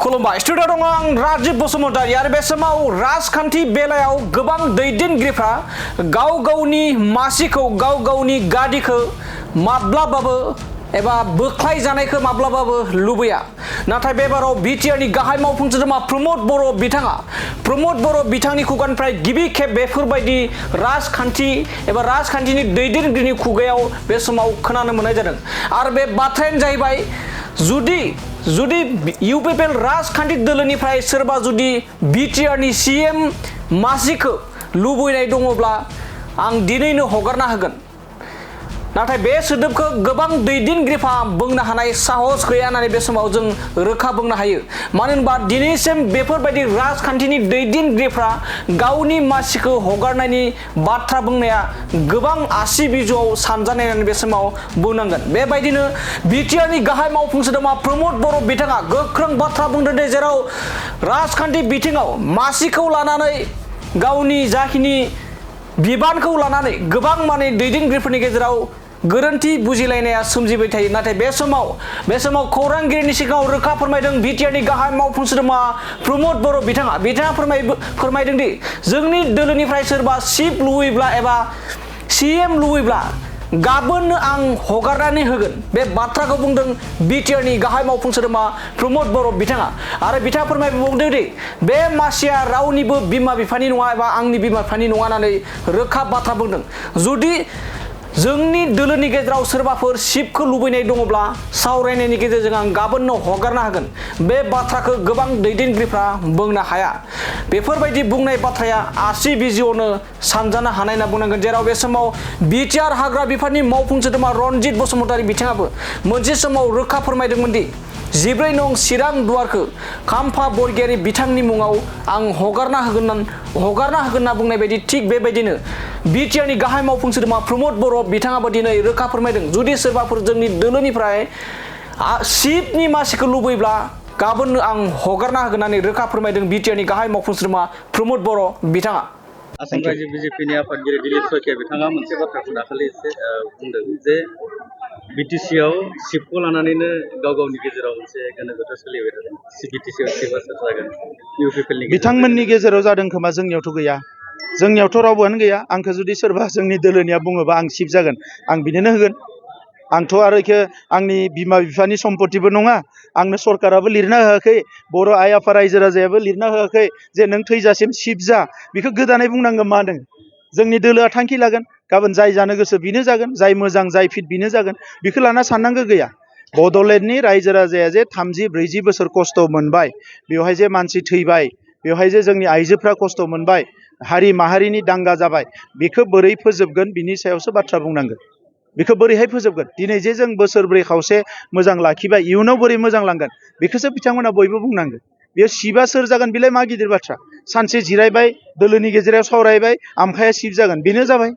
खुलुमबाय स्टुडिअ दङ आं राजिब बसुमतारी आरो बे समाव राजखान्थि बेलायाव गोबां दैदेनगिरिफ्रा गाव गावनि मासिखौ गाव गावनि गादिखौ माब्लाबाबो एबा बोख्लाय जानायखौ माब्लाबाबो लुबैया नाथाय बेबाराव बिटिआरनि गाहाय मावफुं सोद्रोमा प्रमद बर' बिथाङा प्रमद बर' बिथांनि खुगानिफ्राय गिबि खेब बेफोरबायदि राजखान्थि एबा राजखान्थिनि दैदेनगिरिनि खुगायाव बे समाव खोनानो मोननाय जादों आरो बे बाथ्रायानो जाहैबाय जुदि इउपिपिएल राजखान्थि दोलोनिफ्राय सोरबा जुदि बिटिआरनि सीएम मासिखौ लुबैनाय दङब्ला आं दिनैनो हगारना होगोन नाथाय बे सोदोबखौ गोबां दैदेनगिरिफ्रा बुंनो हानाय साहस गैया होननानै बे समाव जों रोखा बुंनो हायो मानो होनबा दिनैसिम बेफोरबायदि राजखान्थिनि दैदेनगिरिफ्रा गावनि मासिखौ हगारनायनि बाथ्रा बुंनाया गोबां आसि बिजौआव सानजानाय होननानै बे समाव बुंनांगोन बेबायदिनो बिटिआरनि गाहाय मावफुं सोद्रोमा प्रमद बर' बिथाङा गोख्रों बाथ्रा बुंदों दि जेराव राजखान्थि बिथिङाव मासिखौ लानानै गावनि जाखिनि बिबानखौ लानानै गोबां माने दैदेनगिरिफोरनि गेजेराव गोरोन्थि बुजिलायनाया सोमजिबाय थायो नाथाय बे समाव खौरांगिरिनि सिगाङाव रोखा फोरमायदों बिटिआरनि गाहाय मावफुं सोद्रोमा प्रमद बर' बिथाङा फोरमायदों दि जोंनि दोलोनिफ्राय सोरबा चिफ लुबैब्ला एबा सीएम लुबैब्ला गाबोन आं हगारनानै होगोन बे बाथ्राखौ बुंदों बिटिआरनि गाहाय मावफुं सोद्रोमा प्रमद बर' बिथाङा आरो बिथाङा फोरमायबावदों दि बे मासिया रावनिबो बिमा बिफानि नङा एबा आंनि बिमा बिफानि नङा होननानै रोखा बाथ्रा बुंदों जुदि जोंनि दोलोनि गेजेराव सोरबाफोर चिफखौ लुबैनाय दङब्ला सावरायनायनि गेजेरजों आं गाबोननो हगारना होगोन बे बाथ्राखौ गोबां दैदेनगिरिफ्रा बुंनो हाया बेफोरबायदि बुंनाय बाथ्राया आसि बिजौआवनो सानजानो हानाय होनना बुंनांगोन जेराव बे समाव बिटिआर हाग्रा बिफाननि मावफुं सोद्रोमा रनजित बसुमतारी बिथाङाबो मोनसे समाव रोखा फोरमायदोंमोन दि 14 नं चिरां दुवारखौ खाम्फा बरगयारी बिथांनि मुङाव आं हगारना होगोन होनना बुंनाय बायदि थिग बेबायदिनो बिटिआरनि गाहाय मावफुं सोद्रोमा प्रमद बर' बिथाङाबो दिनै रोखा फोरमायदों जुदि सोरबाफोर जोंनि दोलोनिफ्राय चिफनि मासिखौ लुबैब्ला गाबोन आं हगारना होगोन होननानै रोखा फोरमायदों बिटिआरनि गाहाय मावफुं सोद्रोमा प्रमद बर' बिथाङा आसाम रायजो बिजेपिनि आफादगिरि दिलीप शइकिया बिथाङा मोनसे बाथ्राखौ दाखालि एसे बुंदों जे बिटिसिआव चिफखौ लानानैनो गाव गावनि गेजेराव मोनसे गोनो गोथो सोलिबाय थादों बिटिसिआव चिफआ सोर जागोन इउपिपिएलनि बिथांमोननि गेजेराव जादों खोमा जोंनियावथ' गैया जोंनियावथ' रावबोआनो गैया आंखौ जुदि सोरबा जोंनि दोलोनिया बुङोबा आं चिफ जागोन आं बिनोनो होगोन आंथ' आरो आंनि बिमा बिफानि सम्पतिबो नङा आंनो सरकाराबो लिरना होआखै बर' आइ आफा रायजो राजायाबो लिरना होआखै जे नों थैजासिम चिफ जा बेखौ गोदानै बुंनांगोन मा नों जोंनि दोलोआ थांखि लागोन गाबोन जाय जानो गोसो बिनो जागोन जाय मोजां जाय फिट बिनो जागोन बेखौ लाना साननांगौ गैया बड'लेण्डनि रायजो राजाया जे 30-40 बोसोर खस्थ' मोनबाय बेवहाय जे मानसि थैबाय बेवहाय जे जोंनि आइजोफ्रा खस्थ' मोनबाय हारि माहारिनि दांगा जाबाय बेखौ बोरै फोजोबगोन बिनि सायावसो बाथ्रा बुंनांगोन बेखौ बोरैहाय फोजोबगोन दिनै जे जों बोसोरब्रै खावसे मोजां लाखिबाय इयुनाव बोरै मोजां लांगोन बेखौसो बिथांमोना बयबो बुंनांगोन बेयो चिफआ सोर जागोन बेलाय मा गिदिर बाथ्रा सानसे जिरायबाय दोलोनि गेजेराव सावरायबाय आमखाया चिफ जागोन बेनो जाबाय